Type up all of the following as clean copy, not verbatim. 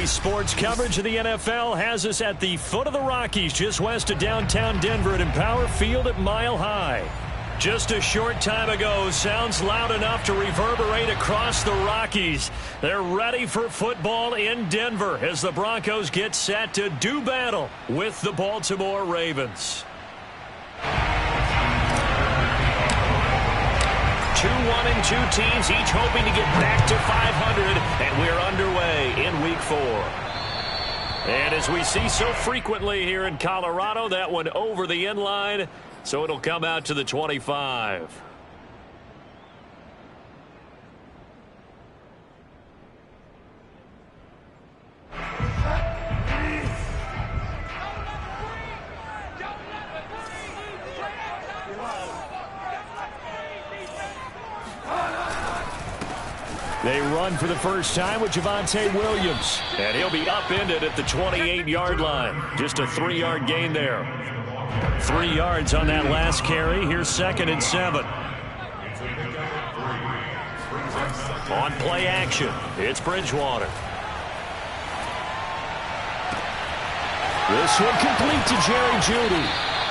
Today's sports coverage of the NFL has us at the foot of the Rockies, just west of downtown Denver at Empower Field at Mile High. Just a short time ago, sounds loud enough to reverberate across the Rockies. They're ready for football in Denver as the Broncos get set to do battle with the Baltimore Ravens. 2-1-2 teams, each hoping to get back to 500, and we're underway in Week 4. And as we see so frequently here in Colorado, that one over the end line, so it'll come out to the 25. They run for the first time with Javonte Williams. And he'll be upended at the 28-yard line. Just a 3-yard gain there. 3 yards on that last carry. Here's 2nd and 7. On play action, it's Bridgewater. This one complete to Jerry Jeudy.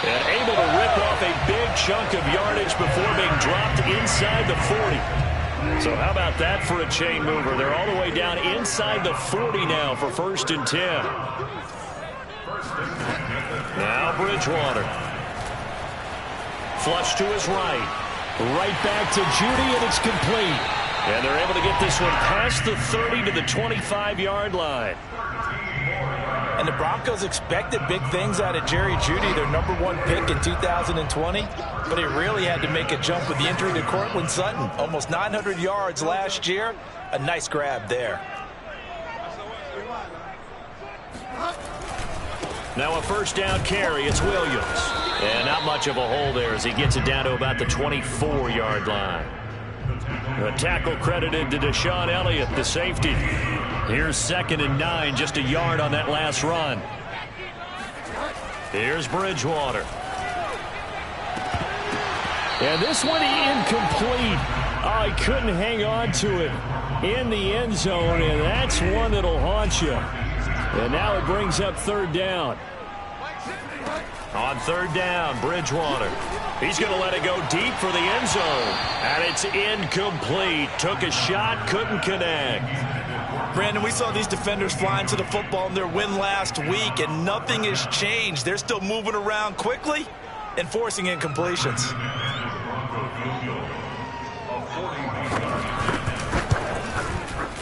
And able to rip off a big chunk of yardage before being dropped inside the 40. So how about that for a chain mover? They're all the way down inside the 40 now for 1st and 10. Now Bridgewater. Flush to his right. Right back to Jeudy, and it's complete. And they're able to get this one past the 30 to the 25-yard line. And the Broncos expected big things out of Jerry Jeudy, their #1 pick in 2020. But he really had to make a jump with the injury to Cortland Sutton. Almost 900 yards last year. A nice grab there. Now a first down carry. It's Williams. And not much of a hole there as he gets it down to about the 24-yard line. A tackle credited to Deshaun Elliott, the safety. Here's 2nd and 9, just a yard on that last run. Here's Bridgewater. And this one incomplete. Oh, he couldn't hang on to it in the end zone, and that's one that'll haunt you. And now it brings up 3rd down. On 3rd down, Bridgewater. He's going to let it go deep for the end zone. And it's incomplete. Took a shot, couldn't connect. Brandon, we saw these defenders flying to the football in their win last week, and nothing has changed. They're still moving around quickly and forcing incompletions.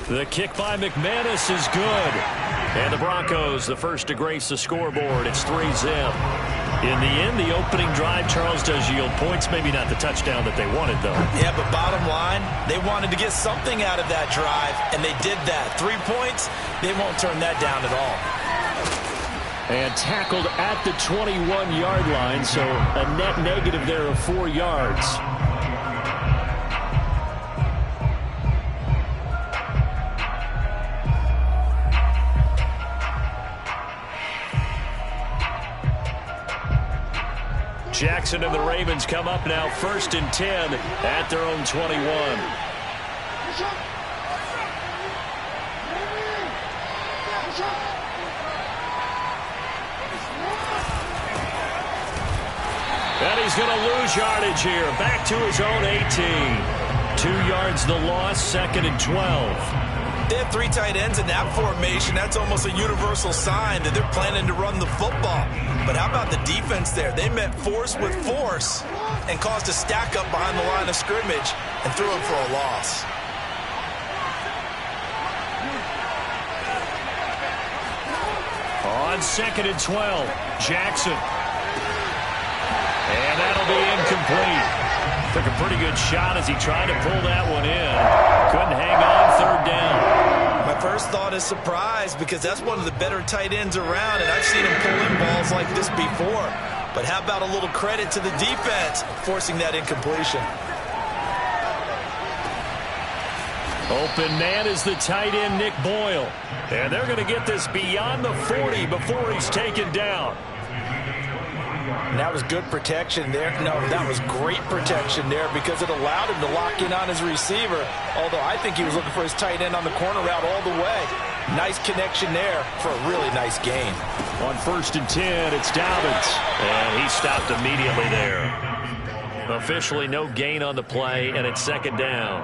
The kick by McManus is good. And the Broncos, the first to grace the scoreboard. It's 3-zip. In the end, the opening drive, Charles, does yield points. Maybe not the touchdown that they wanted, though. Yeah, but bottom line, they wanted to get something out of that drive, and they did that. 3 points, they won't turn that down at all. And tackled at the 21-yard line, so a net negative there of 4 yards. Jackson and the Ravens come up now 1st and 10 at their own 21. And he's going to lose yardage here. Back to his own 18. 2 yards the loss, 2nd and 12. They have 3 tight ends in that formation. That's almost a universal sign that they're planning to run the football. But how about the defense there? They met force with force and caused a stack up behind the line of scrimmage and threw him for a loss. On 2nd and 12, Jackson. And that'll be incomplete. Took a pretty good shot as he tried to pull that one in. Couldn't hang on, 3rd down. My first thought is surprise because that's one of the better tight ends around, and I've seen him pull in balls like this before. But how about a little credit to the defense forcing that incompletion? Open man is the tight end, Nick Boyle. And they're going to get this beyond the 40 before he's taken down. And that was good protection there. No, that was great protection there because it allowed him to lock in on his receiver. Although I think he was looking for his tight end on the corner route all the way. Nice connection there for a really nice gain. On 1st and 10, it's Dobbins. And he stopped immediately there. Officially no gain on the play, and it's 2nd down.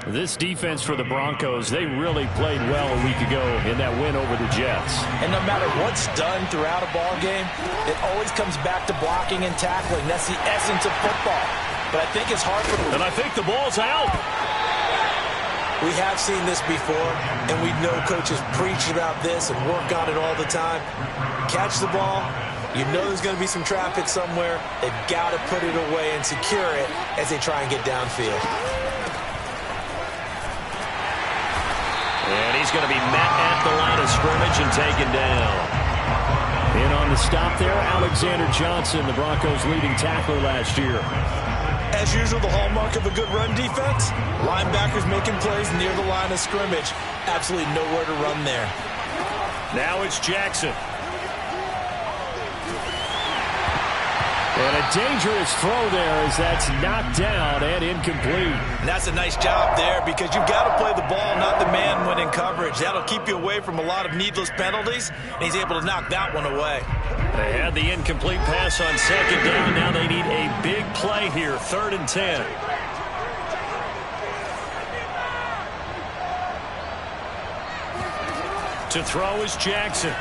This defense for the Broncos, they really played well a week ago in that win over the Jets. And no matter what's done throughout a ball game, it always comes back to blocking and tackling. That's the essence of football. But I think it's hard for them. And I think the ball's out. We have seen this before, and we know coaches preach about this and work on it all the time. Catch the ball. You know there's going to be some traffic somewhere. They've got to put it away and secure it as they try and get downfield. And he's going to be met at the line of scrimmage and taken down. In on the stop there, Alexander Johnson, the Broncos' leading tackler last year. As usual, the hallmark of a good run defense, linebackers making plays near the line of scrimmage. Absolutely nowhere to run there. Now it's Jackson. And a dangerous throw there as that's knocked down and incomplete. And that's a nice job there because you've got to play the ball, not the man when in coverage. That'll keep you away from a lot of needless penalties, and he's able to knock that one away. They had the incomplete pass on 2nd down. Now they need a big play here, 3rd and 10. To throw is Jackson.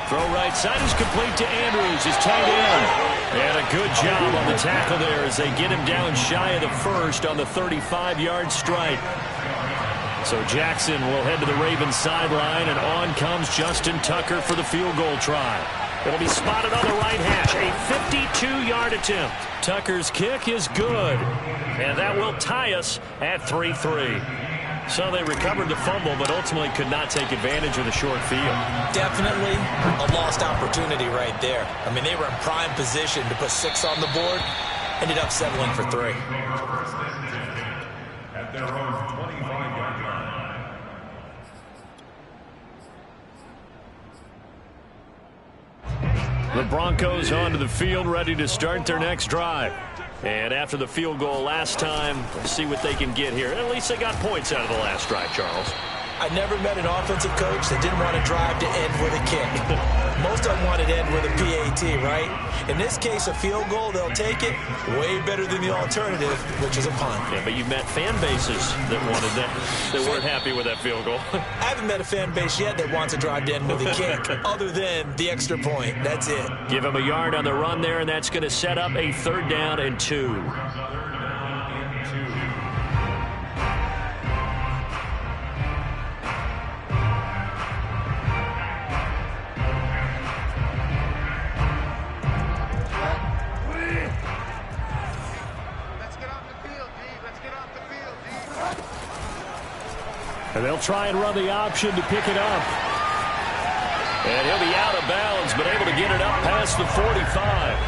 Throw right side is complete to Andrews, his tight end. And a good job on the tackle there as they get him down shy of the 1st on the 35-yard strike. So Jackson will head to the Ravens sideline, and on comes Justin Tucker for the field goal try. It'll be spotted on the right hash, a 52-yard attempt. Tucker's kick is good, and that will tie us at 3-3. So they recovered the fumble, but ultimately could not take advantage of the short field. Definitely a lost opportunity right there. I mean, they were in prime position to put 6 on the board. Ended up settling for 3. At their own 25-yard line. The Broncos onto the field, ready to start their next drive. And after the field goal last time, let's see what they can get here. At least they got points out of the last drive, Charles. I never met an offensive coach that didn't want to drive to end with a kick. Most of them wanted to end with a PAT, right? In this case, a field goal, they'll take it. Way better than the alternative, which is a punt. Yeah, but you've met fan bases that wanted that, that weren't happy with that field goal. I haven't met a fan base yet that wants to drive to end with a kick, other than the extra point. That's it. Give him a yard on the run there, and that's going to set up a 3rd down and 2. And they'll try and run the option to pick it up. And he'll be out of bounds, but able to get it up past the 45.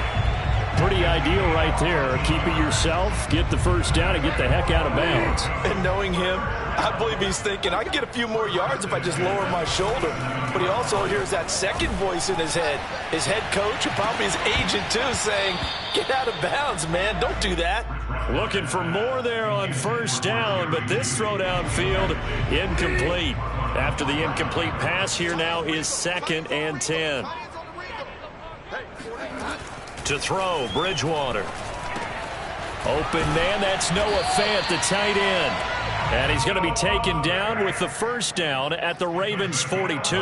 Pretty ideal right there. Keep it yourself, get the 1st down, and get the heck out of bounds. And knowing him, I believe he's thinking, I can get a few more yards if I just lower my shoulder. But he also hears that second voice in his head. His head coach, and probably his agent too, saying, get out of bounds, man. Don't do that. Looking for more there on 1st down, but this throw downfield incomplete. After the incomplete pass, here now is 2nd and 10. To throw, Bridgewater. Open man, that's Noah Fant, the tight end. And he's going to be taken down with the 1st down at the Ravens' 42.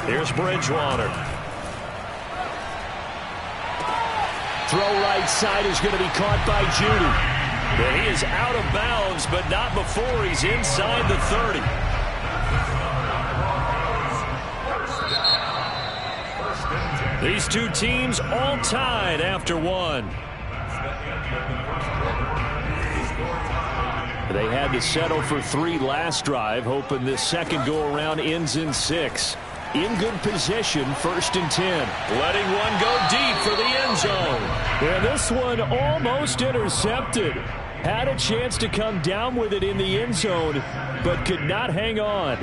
Here's Bridgewater. Throw right side is going to be caught by Judy. And he is out of bounds, but not before he's inside the 30. These two teams all tied after 1. They had to settle for 3 last drive, hoping this second go-around ends in 6. In good position, 1st and 10. Letting one go deep for the end zone. And this one almost intercepted. Had a chance to come down with it in the end zone, but could not hang on.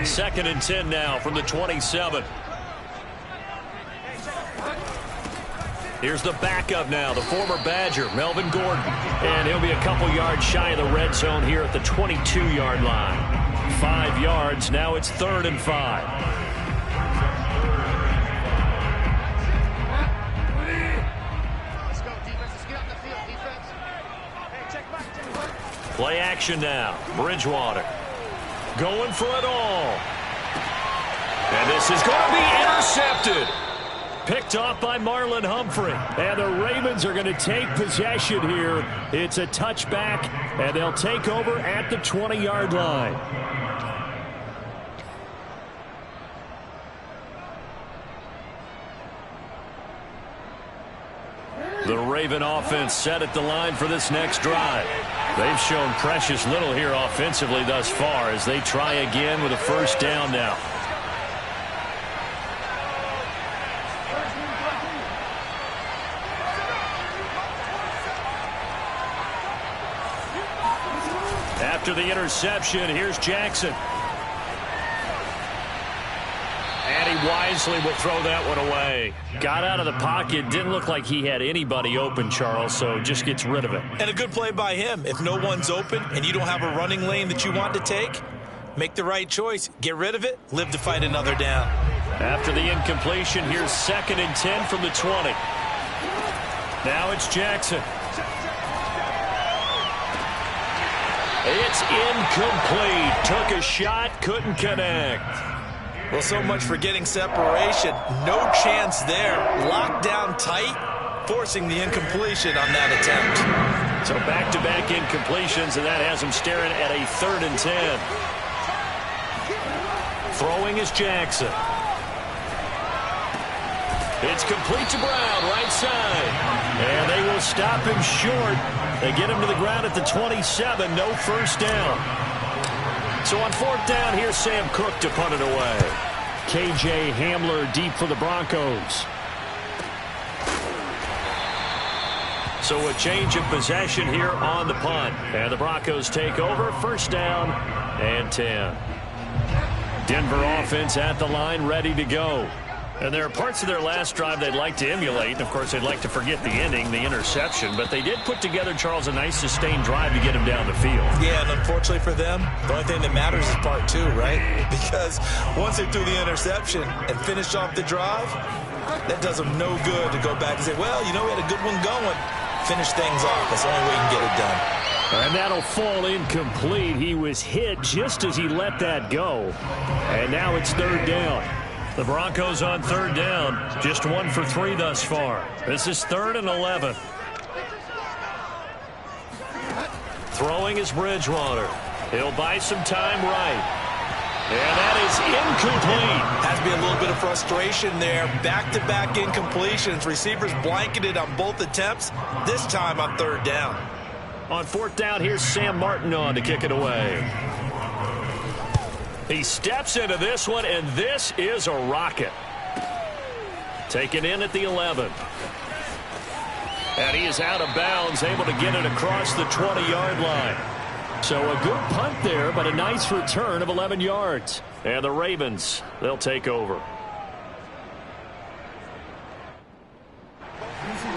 2nd and 10 now from the 27. Here's the backup now, the former Badger, Melvin Gordon. And he'll be a couple yards shy of the red zone here at the 22-yard line. 5 yards, now it's 3rd and 5. Play action now. Bridgewater going for it all. And this is going to be intercepted. Picked off by Marlon Humphrey. And the Ravens are going to take possession here. It's a touchback, and they'll take over at the 20-yard line. The Raven offense set at the line for this next drive. They've shown precious little here offensively thus far as they try again with a first down now. After the interception, here's Jackson. And he wisely will throw that one away. Got out of the pocket. Didn't look like he had anybody open, Charles, so just gets rid of it. And a good play by him. If no one's open and you don't have a running lane that you want to take, make the right choice. Get rid of it. Live to fight another down. After the incompletion, here's 2nd and 10 from the 20. Now it's Jackson. It's incomplete. Took a shot, couldn't connect. Well, so much for getting separation. No chance there. Locked down tight, forcing the incompletion on that attempt. So back-to-back incompletions, and that has him staring at a 3rd and 10. Throwing is Jackson. It's complete to Brown, right side. And they will stop him short. They get him to the ground at the 27. No first down. So on 4th down, here's Sam Cook to punt it away. K.J. Hamler deep for the Broncos. So a change of possession here on the punt. And the Broncos take over. First down and 10. Denver offense at the line, ready to go. And there are parts of their last drive they'd like to emulate. And, of course, they'd like to forget the ending, the interception. But they did put together, Charles, a nice sustained drive to get him down the field. Yeah, and unfortunately for them, the only thing that matters is part 2, right? Because once they threw the interception and finished off the drive, that does them no good to go back and say, well, you know, we had a good one going. Finish things off. That's the only way you can get it done. And that'll fall incomplete. He was hit just as he let that go. And now it's 3rd down. The Broncos on 3rd down, just 1 for 3 thus far. This is 3rd and 11. Throwing is Bridgewater. He'll buy some time right. And that is incomplete. Has to be a little bit of frustration there. Back-to-back incompletions. Receivers blanketed on both attempts, this time on 3rd down. On 4th down, here's Sam Martin on to kick it away. He steps into this one, and this is a rocket. Taken in at the 11. And he is out of bounds, able to get it across the 20-yard line. So a good punt there, but a nice return of 11 yards. And the Ravens, they'll take over.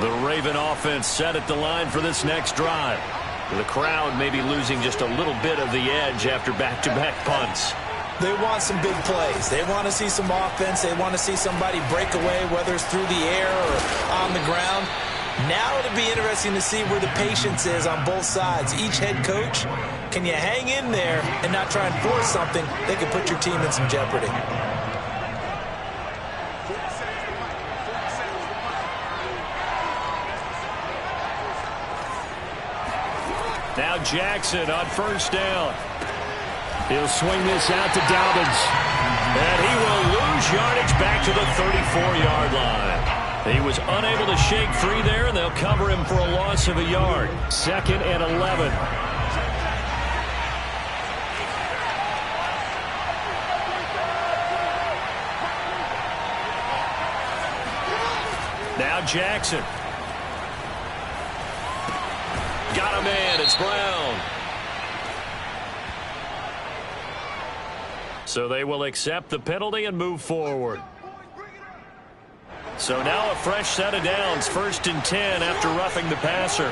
The Raven offense set at the line for this next drive. The crowd may be losing just a little bit of the edge after back-to-back punts. They want some big plays. They want to see some offense. They want to see somebody break away, whether it's through the air or on the ground. Now it'll be interesting to see where the patience is on both sides. Each head coach, can you hang in there and not try and force something that could put your team in some jeopardy? Now Jackson on 1st down. He'll swing this out to Dobbins. And he will lose yardage back to the 34-yard line. He was unable to shake free there, and they'll cover him for a loss of a yard. 2nd and 11. Now Jackson. Got a man. It's Brown. So they will accept the penalty and move forward. So now a fresh set of downs, 1st and 10 after roughing the passer.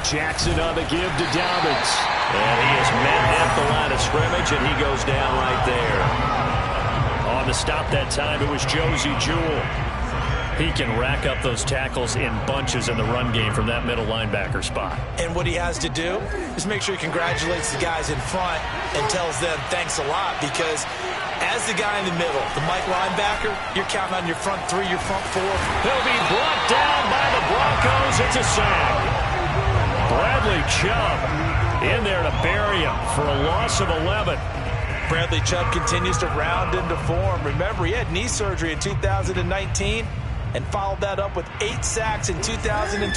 Jackson on the give to Dobbins. And he is met at the line of scrimmage, and he goes down right there. On the stop that time, it was Josie Jewell. He can rack up those tackles in bunches in the run game from that middle linebacker spot. And what he has to do is make sure he congratulates the guys in front and tells them thanks a lot, because as the guy in the middle, the Mike linebacker, you're counting on your front three, your front four. He'll be brought down by the Broncos. It's a sack. Bradley Chubb in there to bury him for a loss of 11. Bradley Chubb continues to round into form. Remember, he had knee surgery in 2019 and followed that up with 8 sacks in 2020,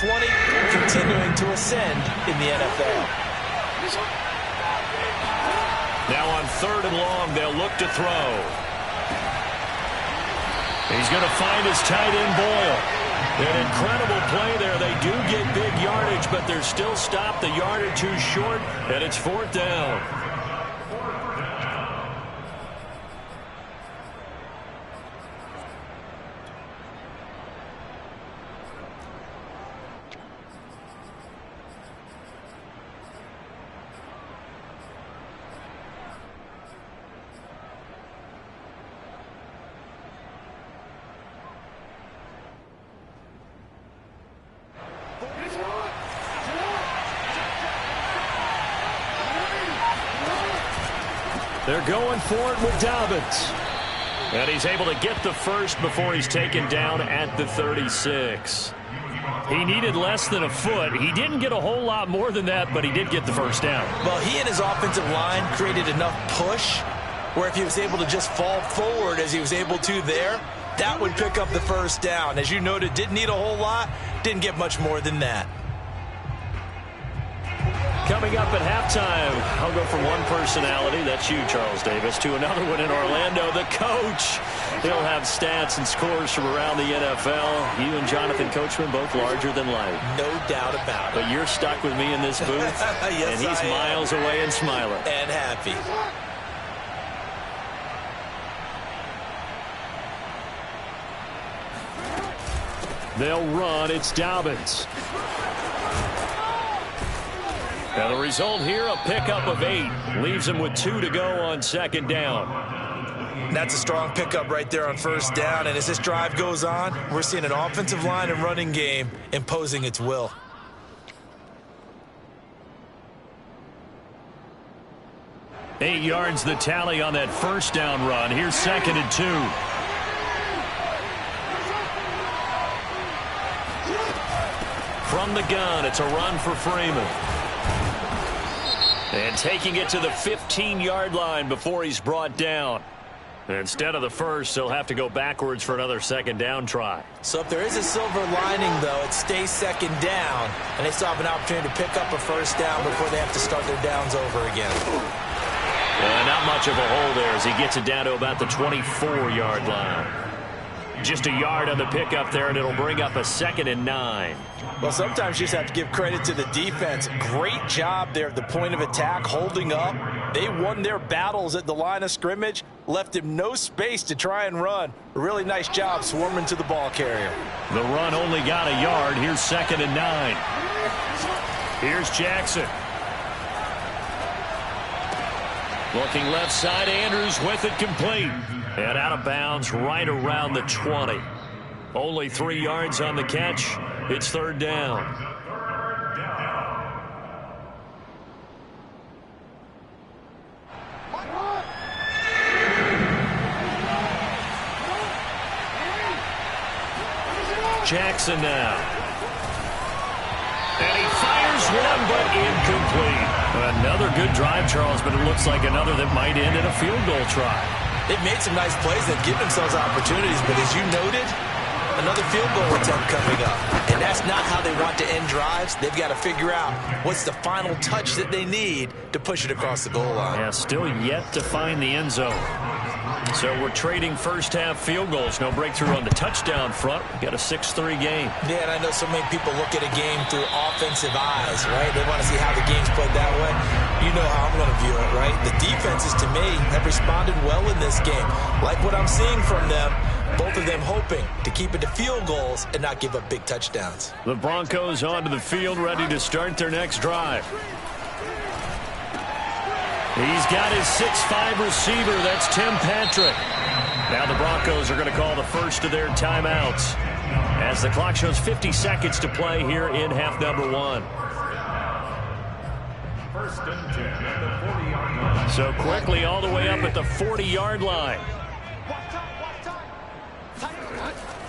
continuing to ascend in the NFL. Now on 3rd and long, they'll look to throw. He's going to find his tight end, Boyle. An incredible play there. They do get big yardage, but they're still stopped a yard or two short, and it's 4th down. They're going for it with Dobbins. And he's able to get the first before he's taken down at the 36. He needed less than a foot. He didn't get a whole lot more than that, but he did get the first down. Well, he and his offensive line created enough push where if he was able to just fall forward as he was able to there, that would pick up the first down. As you noted, didn't need a whole lot, didn't get much more than that. Coming up at halftime, I'll go from one personality, that's you, Charles Davis, to another one in Orlando, the coach. He'll have stats and scores from around the NFL. You and Jonathan Coachman, both larger than life. No doubt about it. But you're stuck with me in this booth, yes, and he's miles away and smiling. And happy. They'll run. It's Dobbins. Now the result here, a pickup of 8. Leaves him with 2 to go on 2nd down. That's a strong pickup right there on 1st down. And as this drive goes on, we're seeing an offensive line and running game imposing its will. Eight yards the tally on that 1st down run. Here's 2nd and 2. From the gun, it's a run for Freeman. And taking it to the 15-yard line before he's brought down. And instead of the first, he'll have to go backwards for another 2nd down try. So if there is a silver lining, though, it stays 2nd down, and they still have an opportunity to pick up a 1st down before they have to start their downs over again. Not much of a hole there as he gets it down to about the 24-yard line. Just a yard on the pickup there, and it'll bring up a 2nd and 9. Well, sometimes you just have to give credit to the defense. Great job there at the point of attack, holding up. They won their battles at the line of scrimmage, left him no space to try and run. A really nice job swarming to the ball carrier. The run only got a yard. Here's 2nd and 9. Here's Jackson. Looking left side, Andrews with it complete. And out of bounds right around the 20. Only 3 yards on the catch. It's 3rd down. Jackson now. And he fires one, but incomplete. Another good drive, Charles, but it looks like another that might end in a field goal try. They've made some nice plays. They've given themselves opportunities, but as you noted, another field goal attempt coming up. And that's not how they want to end drives. They've got to figure out what's the final touch that they need to push it across the goal line. Yeah, still yet to find the end zone. So we're trading first-half field goals. No breakthrough on the touchdown front. We got a 6-3 game. Yeah, and I know so many people look at a game through offensive eyes, right? They want to see how the game's played that way. You know how I'm going to view it, right? The defenses, to me, have responded well in this game. Like what I'm seeing from them, both of them hoping to keep it to field goals and not give up big touchdowns. The Broncos onto the field, ready to start their next drive. He's got his 6'5" receiver. That's Tim Patrick. Now the Broncos are going to call the first of their timeouts as the clock shows 50 seconds to play here in half number 1. First and 10 at the 40-yard line. So quickly all the way up at the 40-yard line.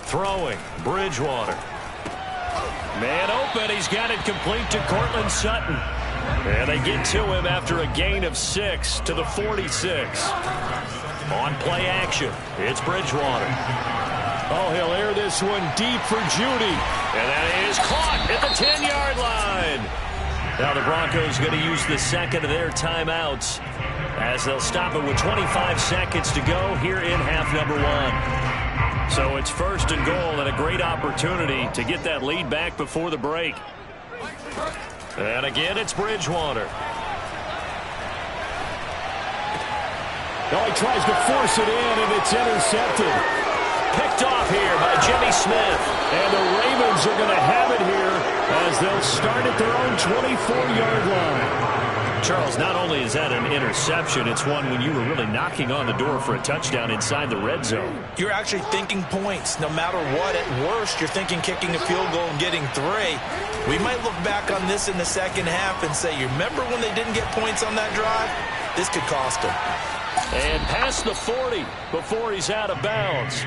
Throwing, Bridgewater. Man open, he's got it complete to Cortland Sutton. And they get to him after a gain of 6 to the 46. On play action, it's Bridgewater. Oh, he'll air this one deep for Judy. And that is caught at the 10-yard line. Now the Broncos going to use the second of their timeouts as they'll stop it with 25 seconds to go here in half number 1. So it's first and goal and a great opportunity to get that lead back before the break. And again, it's Bridgewater. Oh, he tries to force it in, and it's intercepted. Picked off here by Jimmy Smith. And the Ravens are going to have it here as they'll start at their own 24-yard line. Charles, not only is that an interception, it's one when you were really knocking on the door for a touchdown inside the red zone. You're actually thinking points. No matter what, at worst, you're thinking kicking a field goal and getting 3. We might look back on this in the second half and say, you remember when they didn't get points on that drive? This could cost them. And past the 40 before he's out of bounds.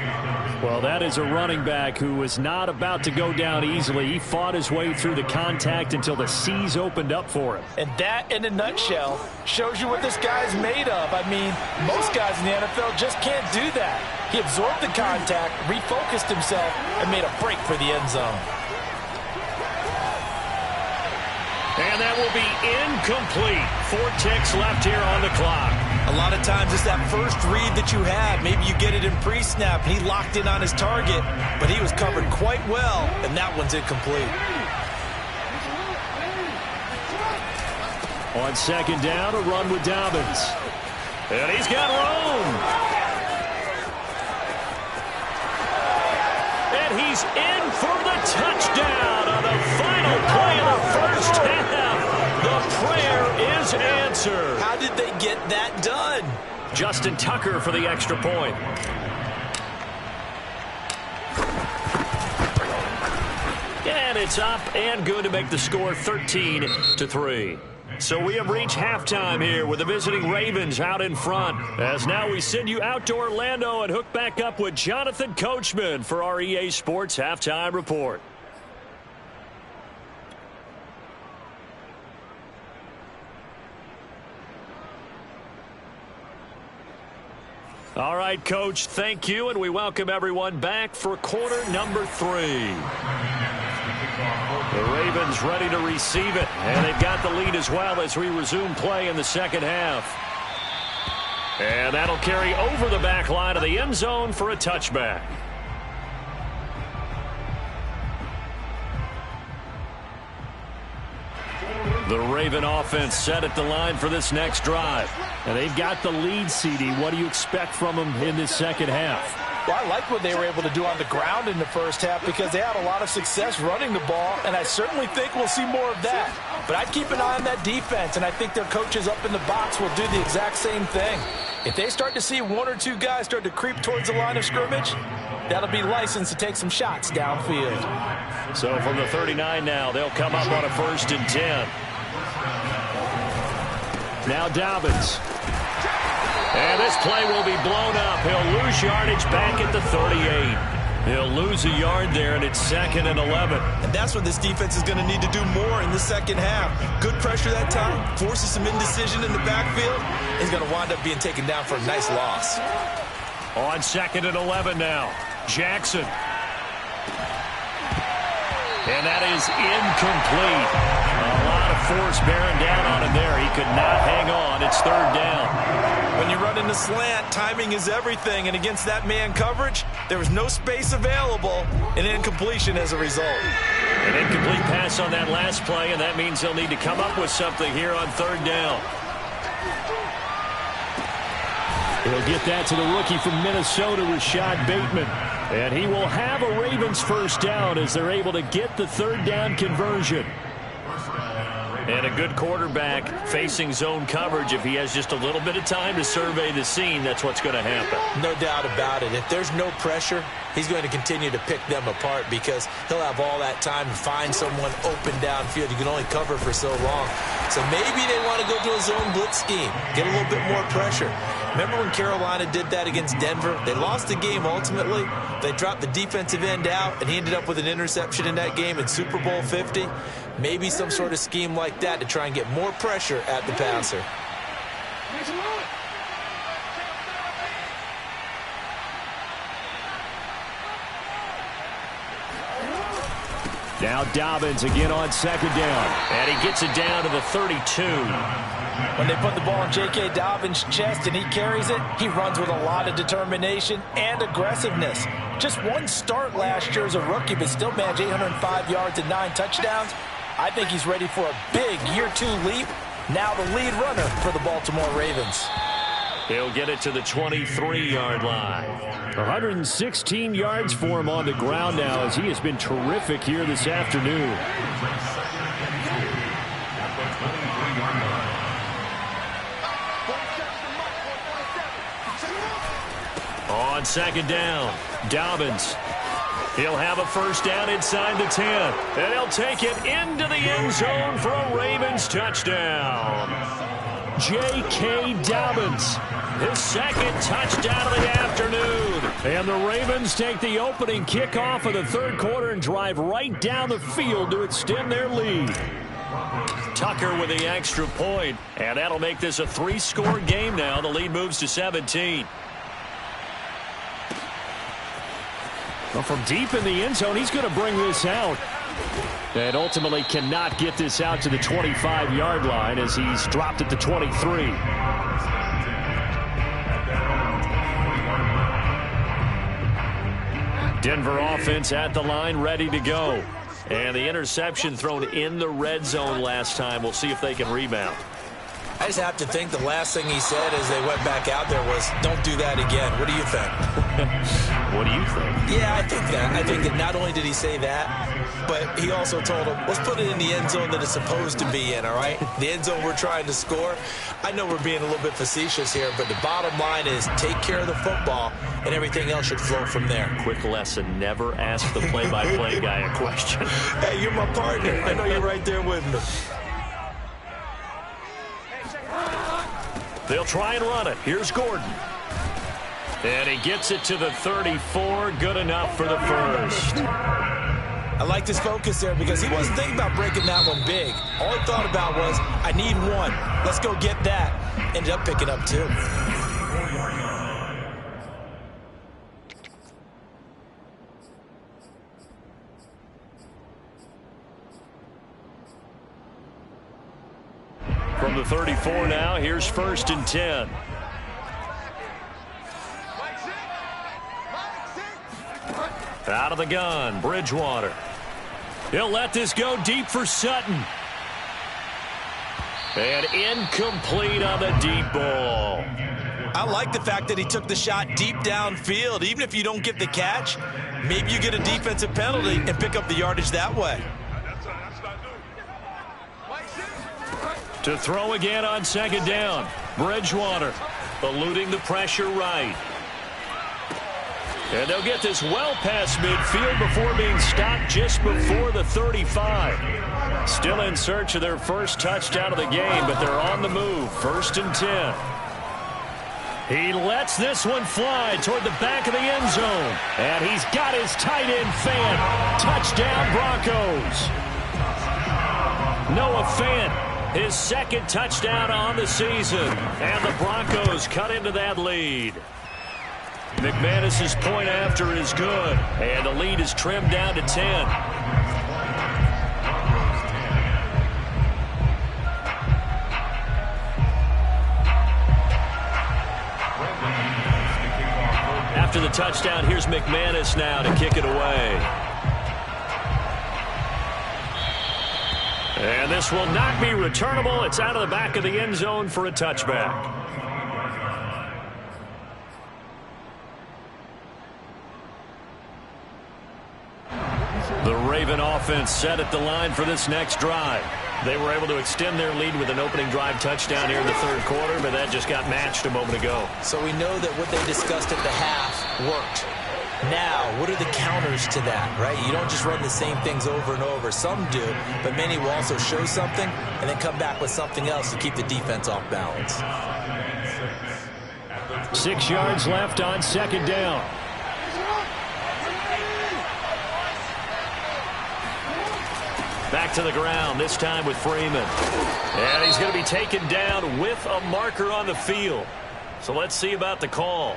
Well, that is a running back who was not about to go down easily. He fought his way through the contact until the seas opened up for him. And that, in a nutshell, shows you what this guy's made of. I mean, most guys in the NFL just can't do that. He absorbed the contact, refocused himself, and made a break for the end zone. And that will be incomplete. 4 ticks left here on the clock. A lot of times it's that first read that you have. Maybe you get it in pre-snap. He locked in on his target, but he was covered quite well, and that one's incomplete. On second down, a run with Dobbins. And he's got room. And he's in for the touchdown on the final play of the first half. The prayer is answered. How did they get that done? Justin Tucker for the extra point. And it's up and good to make the score 13-3. So we have reached halftime here with the visiting Ravens out in front. As now we send you out to Orlando and hook back up with Jonathan Coachman for our EA Sports Halftime Report. All right, Coach, thank you, and we welcome everyone back for quarter number 3. The Ravens ready to receive it, and they've got the lead as well as we resume play in the second half. And that'll carry over the back line of the end zone for a touchback. The Raven offense set at the line for this next drive. And they've got the lead, CD. What do you expect from them in this second half? Well, I like what they were able to do on the ground in the first half because they had a lot of success running the ball, and I certainly think we'll see more of that. But I'd keep an eye on that defense, and I think their coaches up in the box will do the exact same thing. If they start to see 1 or 2 guys start to creep towards the line of scrimmage, that'll be licensed to take some shots downfield. So from the 39 now, they'll come up on a 1st and 10. Now Dobbins. And this play will be blown up. He'll lose yardage back at the 38. He'll lose a yard there, and it's 2nd and 11. And that's what this defense is going to need to do more in the second half. Good pressure that time, forces some indecision in the backfield. He's going to wind up being taken down for a nice loss. On 2nd and 11 now, Jackson. And that is incomplete. A lot of force bearing down on him there. He could not hang on. It's third down. When you run in the slant, timing is everything. And against that man coverage, there was no space available, and incompletion as a result. An incomplete pass on that last play, and that means they'll need to come up with something here on third down. He'll get that to the rookie from Minnesota, Rashad Bateman. And he will have a Ravens first down as they're able to get the third down conversion. And a good quarterback facing zone coverage. If he has just a little bit of time to survey the scene, that's what's going to happen. No doubt about it. If there's no pressure, he's going to continue to pick them apart because he'll have all that time to find someone open downfield. You can only cover for so long. So maybe they want to go to a zone blitz scheme, get a little bit more pressure. Remember when Carolina did that against Denver? They lost the game ultimately. They dropped the defensive end out, and he ended up with an interception in that game in Super Bowl 50. Maybe some sort of scheme like that to try and get more pressure at the passer. Now Dobbins again on second down. And he gets it down to the 32. When they put the ball in J.K. Dobbins' chest and he carries it, he runs with a lot of determination and aggressiveness. Just one start last year as a rookie, but still managed 805 yards and 9 touchdowns. I think he's ready for a big year-2 leap. Now the lead runner for the Baltimore Ravens. He'll get it to the 23-yard line. 116 yards for him on the ground now as he has been terrific here this afternoon. On second down, Dobbins. He'll have a first down inside the 10. And he'll take it into the end zone for a Ravens touchdown. J.K. Dobbins, His second touchdown of the afternoon. and the Ravens take the opening kickoff of the third quarter and drive right down the field to extend their lead. Tucker with the extra point, and that'll make this a 3-score game now. The lead moves to 17. Well, from deep in the end zone, he's going to bring this out. And ultimately cannot get this out to the 25-yard line as he's dropped at the 23. Denver offense at the line, ready to go. And the interception thrown in the red zone last time. We'll see if they can rebound. I just have to think the last thing he said as they went back out there was, don't do that again. What do you think? What do you think? Yeah, I think that. I think that not only did he say that, but he also told him, let's put it in the end zone that it's supposed to be in, all right? The end zone we're trying to score. I know we're being a little bit facetious here, but the bottom line is take care of the football, and everything else should flow from there. Quick lesson, never ask the play-by-play guy a question. Hey, you're my partner. I know you're right there with me. They'll try and run it. Here's Gordon. And he gets it to the 34. Good enough for the first. I liked his focus there because he wasn't thinking about breaking that one big. All he thought about was, I need one. Let's go get that. Ended up picking up 2. From the 34 now, here's 1st and 10. Out of the gun, Bridgewater. He'll let this go deep for Sutton. And incomplete on the deep ball. I like the fact that he took the shot deep downfield. Even if you don't get the catch, maybe you get a defensive penalty and pick up the yardage that way. To throw again on second down. Bridgewater eluding the pressure right. And they'll get this well past midfield before being stopped just before the 35. Still in search of their first touchdown of the game, but they're on the move. 1st and 10. He lets this one fly toward the back of the end zone. And he's got his tight end fan. Touchdown Broncos. Noah Fant. His second touchdown on the season. And the Broncos cut into that lead. McManus's point after is good. And the lead is trimmed down to 10. to the touchdown. Here's McManus now to kick it away. And this will not be returnable. It's out of the back of the end zone for a touchback. The Raven offense set at the line for this next drive. They were able to extend their lead with an opening drive touchdown here in the third quarter, but that just got matched a moment ago. So we know that what they discussed at the half worked. Now, what are the counters to that, right? You don't just run the same things over and over. Some do, but many will also show something and then come back with something else to keep the defense off balance. 6 yards left on second down. Back to the ground, this time with Freeman. And he's going to be taken down with a marker on the field. So let's see about the call.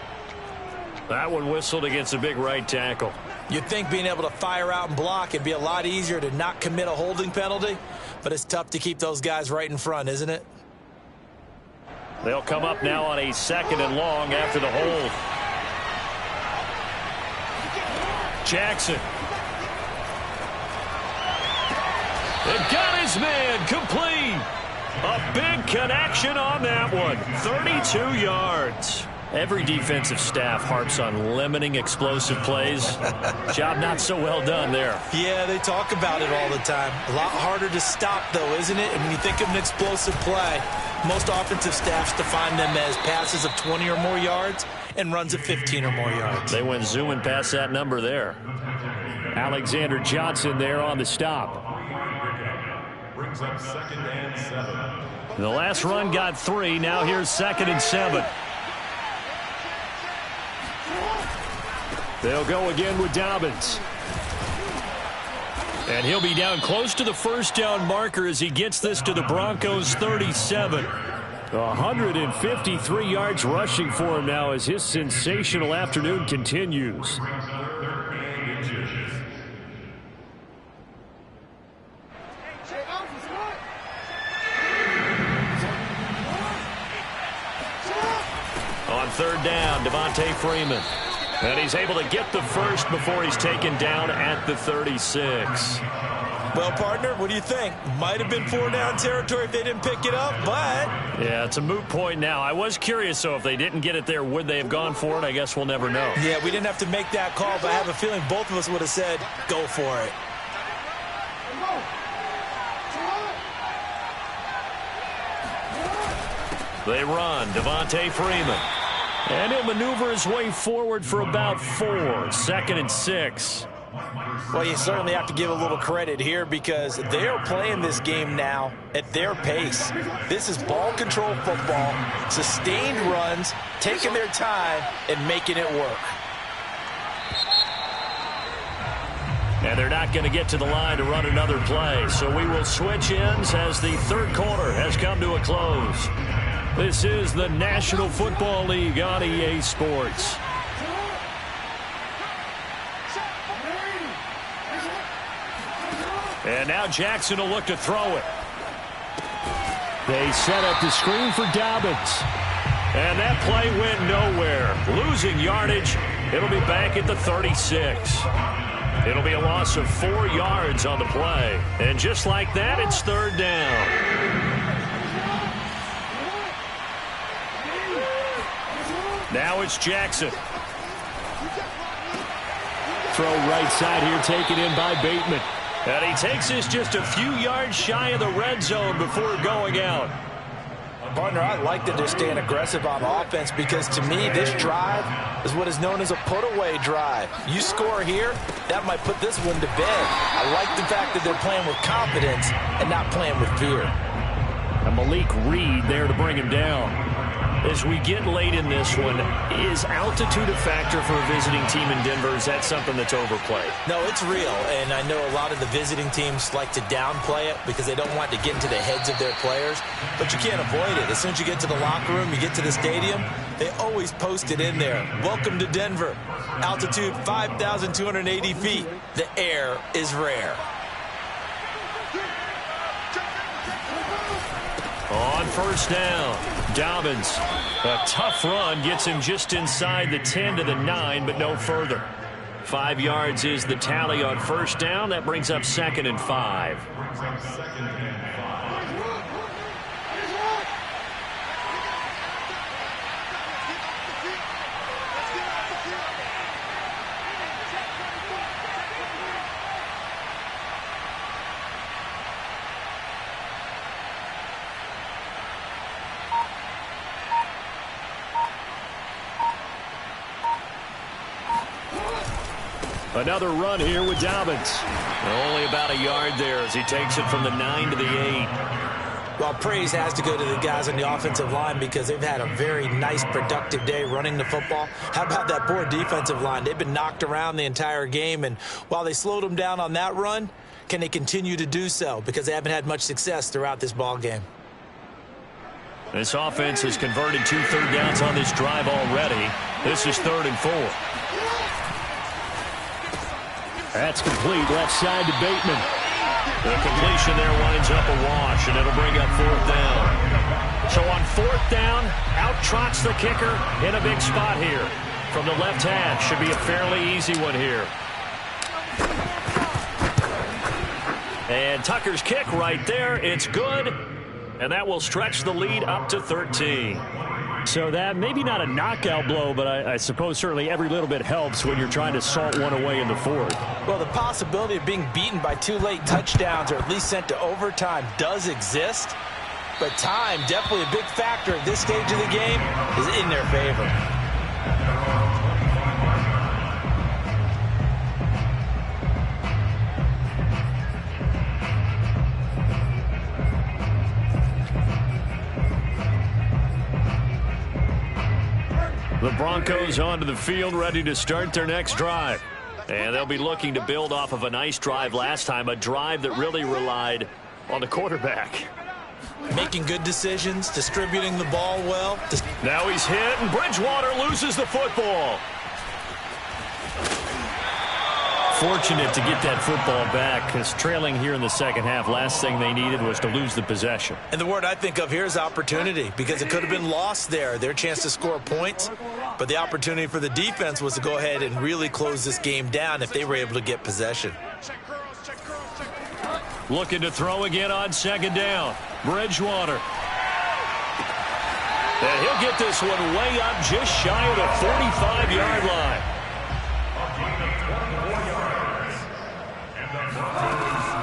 That one whistled against a big right tackle. You'd think being able to fire out and block it'd be a lot easier to not commit a holding penalty, but it's tough to keep those guys right in front, isn't it? They'll come up now on a 2nd and long after the hold. Jackson. It got his man complete. A big connection on that one. 32 yards. Every defensive staff harps on limiting explosive plays. Job not so well done there. Yeah, they talk about it all the time. A lot harder to stop, though, isn't it? And when you think of an explosive play, most offensive staffs define them as passes of 20 or more yards and runs of 15 or more yards. They went zooming past that number there. Alexander Johnson there on the stop. Brings up 2nd and 7. The last run got 3. Now here's 2nd and 7. They'll go again with Dobbins. And he'll be down close to the first down marker as he gets this to the Broncos' 37. 153 yards rushing for him now as his sensational afternoon continues. On 3rd down, Devontae Freeman. And he's able to get the first before he's taken down at the 36. Well, partner, what do you think? Might have been 4-down territory if they didn't pick it up, but... Yeah, it's a moot point now. I was curious, so if they didn't get it there, would they have gone for it? I guess we'll never know. Yeah, we didn't have to make that call, but I have a feeling both of us would have said, go for it. They run. Devontae Freeman. And he'll maneuver his way forward for about 4. 2nd and 6. Well, you certainly have to give a little credit here because they're playing this game now at their pace. This is ball control football, sustained runs, taking their time and making it work. And they're not going to get to the line to run another play. So we will switch ends as the third quarter has come to a close. This is the National Football League on EA Sports. And now Jackson will look to throw it. They set up the screen for Dobbins. And that play went nowhere. Losing yardage. It'll be back at the 36. It'll be a loss of 4 yards on the play. And just like that, it's 3rd down. Now it's Jackson. Throw right side here, taken in by Bateman. And he takes this just a few yards shy of the red zone before going out. Partner, I like that they're staying aggressive on offense because to me, this drive is what is known as a put-away drive. You score here, that might put this one to bed. I like the fact that they're playing with confidence and not playing with fear. And Malik Reed there to bring him down. As we get late in this one, is altitude a factor for a visiting team in Denver? Is that something that's overplayed? No, it's real, and I know a lot of the visiting teams like to downplay it because they don't want to get into the heads of their players, but you can't avoid it. As soon as you get to the locker room, you get to the stadium, they always post it in there. Welcome to Denver. Altitude 5,280 feet. The air is rare. On first down. Dobbins, a tough run, gets him just inside the 10 to the 9, but no further. 5 yards is the tally on first down. That brings up 2nd and 5. Another run here with Dobbins. Only about a yard there as he takes it from the 9 to the 8. Well, praise has to go to the guys on the offensive line because they've had a very nice, productive day running the football. How about that poor defensive line? They've been knocked around the entire game, and while they slowed them down on that run, can they continue to do so? Because they haven't had much success throughout this ball game. This offense has converted 2 third downs on this drive already. This is 3rd and 4. That's complete left side to Bateman. The completion there winds up a wash, and it'll bring up 4th down. So on 4th down, out trots the kicker in a big spot here. From the left hash, should be a fairly easy one here. And Tucker's kick right there, it's good. And that will stretch the lead up to 13. So that, maybe not a knockout blow, but I suppose certainly every little bit helps when you're trying to salt one away in the 4th. Well, the possibility of being beaten by 2 late touchdowns or at least sent to overtime does exist. But time, definitely a big factor at this stage of the game, is in their favor. The Broncos onto the field, ready to start their next drive. And they'll be looking to build off of a nice drive last time, a drive that really relied on the quarterback. Making good decisions, distributing the ball well. Now he's hit, and Bridgewater loses the football. Fortunate to get that football back, because trailing here in the second half, last thing they needed was to lose the possession. And the word I think of here is opportunity, because it could have been lost there. Their chance to score points, but the opportunity for the defense was to go ahead and really close this game down if they were able to get possession. Looking to throw again on 2nd down. Bridgewater. And he'll get this one way up just shy of the 45-yard line.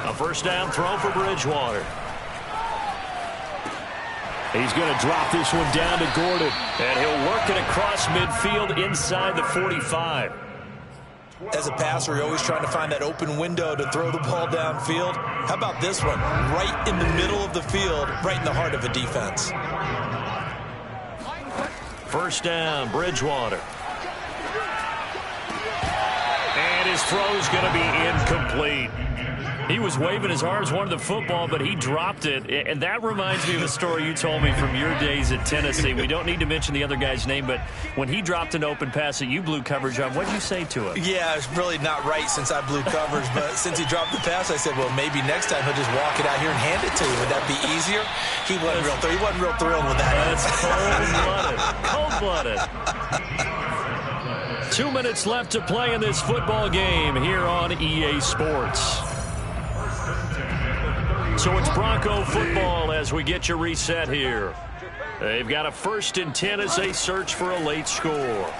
A first down throw for Bridgewater. He's going to drop this one down to Gordon. And he'll work it across midfield inside the 45. As a passer, you're always trying to find that open window to throw the ball downfield. How about this one? Right in the middle of the field, right in the heart of a defense. First down, Bridgewater. And his throw's going to be incomplete. He was waving his arms, wanted the football, but he dropped it. And that reminds me of a story you told me from your days at Tennessee. We don't need to mention the other guy's name, but when he dropped an open pass that you blew coverage on, what did you say to him? Yeah, it's really not right since I blew coverage, but since he dropped the pass, I said, well, maybe next time he'll just walk it out here and hand it to you. Would that be easier? He wasn't real thrilled with that. That's cold-blooded. Cold-blooded. 2 minutes left to play in this football game here on EA Sports. So it's Bronco football as we get you reset here. They've got a 1st and 10 as they search for a late score.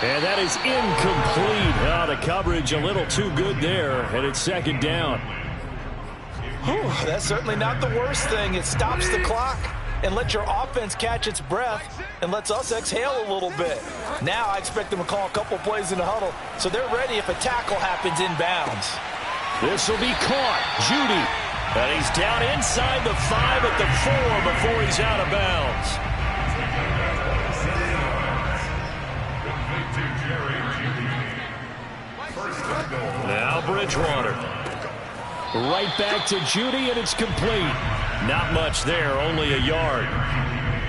And that is incomplete. The coverage a little too good there, and it's 2nd down. That's certainly not the worst thing. It stops the clock and lets your offense catch its breath and lets us exhale a little bit. Now I expect them to call a couple plays in the huddle, so they're ready if a tackle happens inbounds. This will be caught. Judy. And he's down inside the 5 at the 4 before he's out of bounds. Now Bridgewater. Right back to Judy, and it's complete. Not much there, only a yard.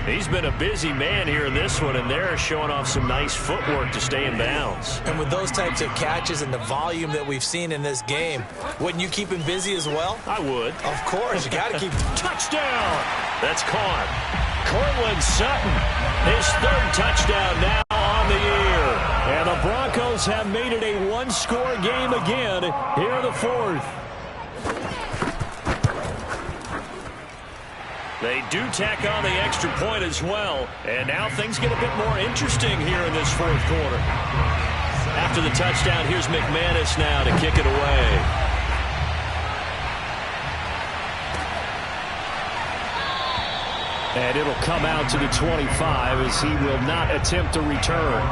He's been a busy man here in this one, and they're showing off some nice footwork to stay in bounds. And with those types of catches and the volume that we've seen in this game, wouldn't you keep him busy as well? I would. Of course, you got to keep. Touchdown! That's caught. Cortland Sutton, his third touchdown now on the year. And the Broncos have made it a one-score game again here in the fourth. They do tack on the extra point as well. And now things get a bit more interesting here in this fourth quarter. After the touchdown, here's McManus now to kick it away. And it'll come out to the 25 as he will not attempt to return.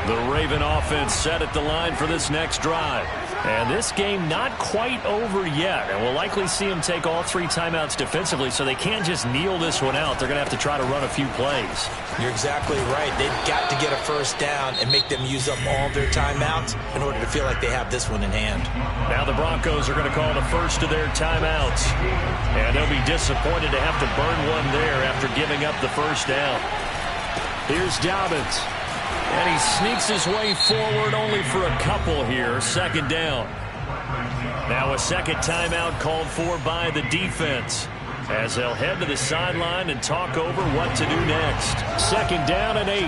The Raven offense set at the line for this next drive. And this game not quite over yet. And we'll likely see them take all three timeouts defensively, so they can't just kneel this one out. They're going to have to try to run a few plays. You're exactly right. They've got to get a first down and make them use up all their timeouts in order to feel like they have this one in hand. Now the Broncos are going to call the first of their timeouts. And they'll be disappointed to have to burn one there after giving up the first down. Here's Dobbins. And he sneaks his way forward only for a couple here. Second down. Now a second timeout called for by the defense as they'll head to the sideline and talk over what to do next. Second down and 8.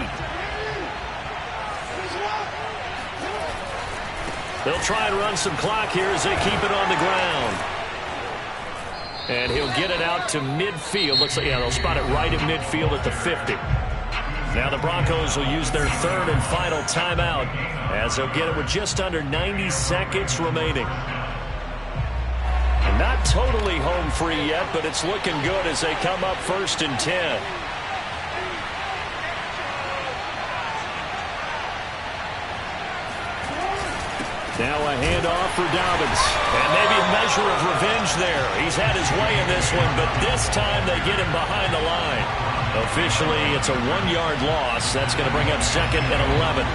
They'll try and run some clock here as they keep it on the ground. And he'll get it out to midfield. Looks like, yeah, they'll spot it right at midfield at the 50. Now the Broncos will use their third and final timeout as they'll get it with just under 90 seconds remaining. And not totally home free yet, but it's looking good as they come up first and 10. Now a handoff for Dobbins. And maybe a measure of revenge there. He's had his way in this one, but this time they get him behind the line. Officially, it's a 1-yard loss. That's going to bring up second and 11.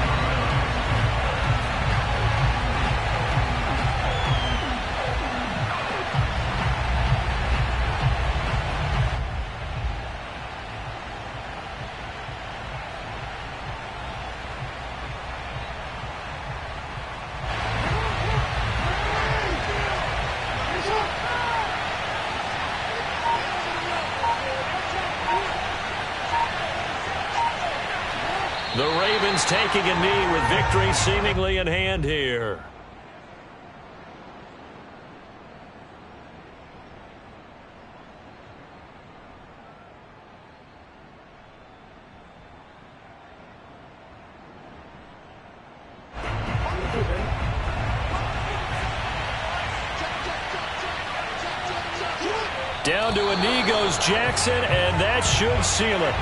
The Ravens taking a knee with victory seemingly in hand here. Down to a knee goes Jackson, and that should seal it.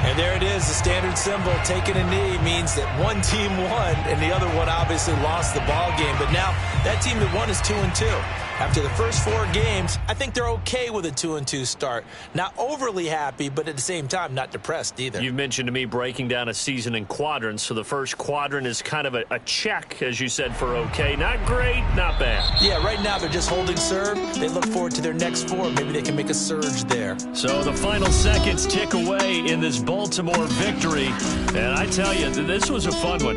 And there it is, the standard symbol. Taking a knee means that one team won and the other one obviously lost the ball game. But now that team that won is 2-2. After the first 4 games, I think they're okay with a 2-2 start. Not overly happy, but at the same time, not depressed either. You've mentioned to me breaking down a season in quadrants. So the first quadrant is kind of a check, as you said, for okay. Not great, not bad. Yeah, right now they're just holding serve. They look forward to their next 4. Maybe they can make a surge there. So the final seconds tick away in this Baltimore victory. And I tell you, this was a fun one.